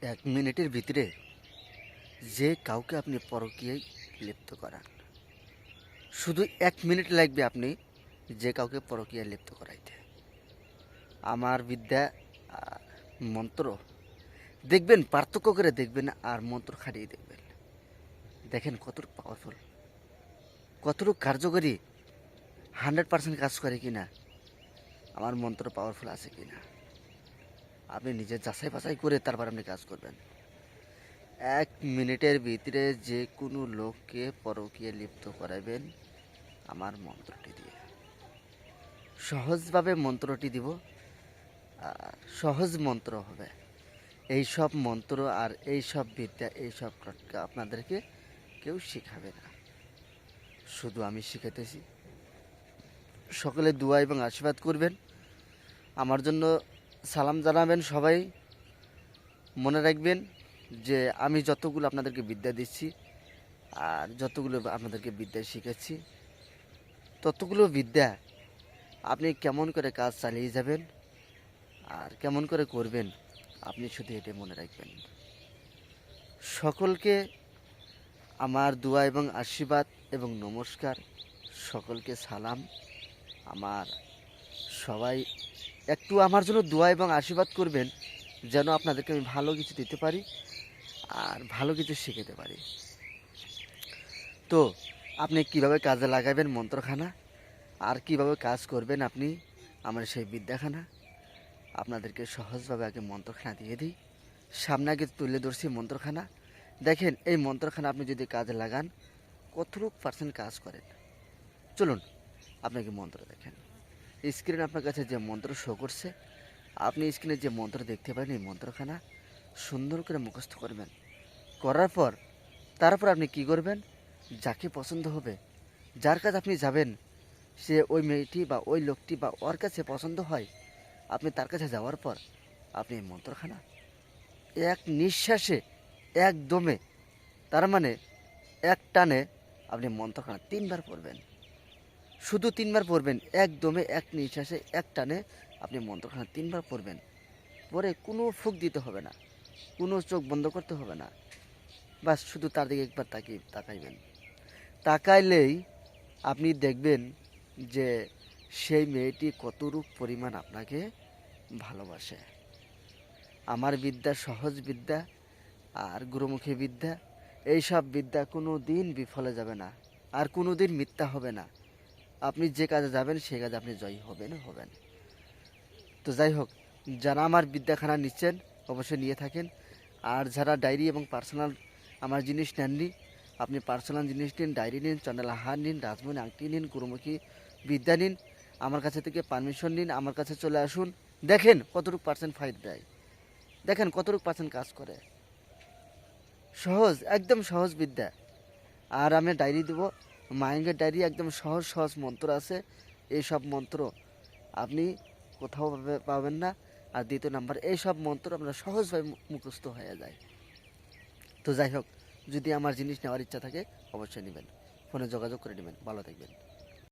1 মিনিটের ভিতরে যে কাউকে আপনি পরকীয়ায় লিপ্ত করান, শুধু 1 মিনিট লাগবে আপনি যে কাউকে পরকীয়ায় লিপ্ত করাইতে। আমার বিদ্যা মন্ত্র দেখবেন, পার্থক্য করে দেখবেন আর মন্ত্র খাটিয়ে দেখবেন। দেখেন কতটুকু পাওয়ারফুল, কতটুকু কার্যকরী, 100% কাজ করে কিনা, আমার মন্ত্র পাওয়ারফুল আছে কিনা আপনি নিজে যাচাই বাছাই করে তারপর আপনি কাজ করবেন। 1 মিনিটের ভিতরে যে কোনো লোককে পরকীয়ায় লিপ্ত করাবেন আমার মন্ত্রটি দিয়ে। সহজভাবে মন্ত্রটি দিব, সহজ মন্ত্র হবে। এই সব মন্ত্র আর এই সব বিদ্যা, এই সব টোটকা আপনাদেরকে কেউ শেখাবে না, শুধু আমি শিখাইতেছি। সকলে দোয়া এবং আশীর্বাদ করবেন, আমার জন্য সালাম জানাবেন সবাই। মনে রাখবেন যে আমি যতগুলো আপনাদেরকে বিদ্যা দিচ্ছি আর যতগুলো আপনাদেরকে বিদ্যা শিখাচ্ছি, ততগুলো বিদ্যা আপনি কেমন করে কাজ চালিয়ে যাবেন আর কেমন করে করবেন, আপনি শুধু এটা মনে রাখবেন। সকলকে আমার দোয়া এবং আশীর্বাদ এবং নমস্কার, সকলকে সালাম। আমার সবাই একটু আমার জন্য দোয়া এবং আশীর্বাদ করবেন, যেন আপনাদেরকে আমি ভালো কিছু দিতে পারি আর ভালো কিছু শিখাতে পারি। তো আপনি কিভাবে কাজে লাগাবেন মন্ত্রখানা আর কিভাবে কাজ করবেন আপনি আমার সেই বিদ্যাখানা, আপনাদেরকে সহজভাবে আগে মন্ত্রখানা দিয়ে দিই। সামনে আগে তুলে ধরছি মন্ত্রখানা। দেখেন এই মন্ত্রখানা আপনি যদি কাজে লাগান কতটুকু % কাজ করেন। চলুন আপনাকে মন্ত্র দেখেন। স্ক্রিনে আপনার কাছে যে মন্ত্র শো করছে, আপনি স্ক্রিনে যে মন্ত্র দেখতে পারেন, এই মন্ত্রখানা সুন্দর করে মুখস্থ করবেন। করার পর তারপর আপনি কি করবেন, যাকে পছন্দ হবে, যার কাছে আপনি যাবেন, সে ওই মেয়েটি বা ওই লোকটি বা ওর কাছে পছন্দ হয়, আপনি তার কাছে যাওয়ার পর আপনি এই মন্ত্রখানা এক নিঃশ্বাসে, একদমে, তার মানে এক টানে আপনি মন্ত্রখানা 3 বার পড়বেন। শুধু 3 বার পড়বেন, একদমে এক নিঃশ্বাসে এক টানে আপনি মন্ত্রখানা 3 বার পড়বেন। পরে কোনো ফুঁক দিতে হবে না, কোনো চোখ বন্ধ করতে হবে না, বাস শুধু তার দিকে একবার তাকাইবেন। তাকাইলেই আপনি দেখবেন যে সেই মেয়েটি কতটুক পরিমাণ আপনাকে ভালোবাসে। আমার বিদ্যা সহজ বিদ্যা আর গুরুমুখী বিদ্যা, এই সব বিদ্যা কোনো দিন বিফলে যাবে না আর কোনো দিন মিথ্যা হবে না। আপনি যে কাজে যাবেন সেই কাজে আপনি জয়ী হবেন। তো যাই হোক, যারা আমার বিদ্যাখানা নিচ্ছেন অবশ্যই নিয়ে থাকেন। আর যারা ডায়েরি এবং পার্সোনাল আমার জিনিস নেননি, আপনি পার্সোনাল জিনিস নিন, ডায়েরি নিন, চন্ডাল হার নিন, রাজমণি আংটি নিন, গুরুমুখী বিদ্যা নিন, আমার কাছে থেকে পারমিশন নিন, আমার কাছে চলে আসুন। দেখেন কতটুকু % ফায়দা দেয়, দেখেন কতটুকু % কাজ করে। সহজ, একদম সহজ বিদ্যা। আর আমি ডায়েরি দেবো, মায়েঙ্গের ডায়েরি, একদম সহজ সহজ মন্ত্র আছে। এই সব মন্ত্র আপনি কোথাও পাবেন না। আর দ্বিতীয় নাম্বার, এই সব মন্ত্র আপনার সহজভাবে মুখস্থ হয়ে যায়। তো যাই হোক, যদি আমার জিনিস নেওয়ার ইচ্ছা থাকে অবশ্যই নেবেন, ফোনে যোগাযোগ করে নেবেন। ভালো থাকবেন।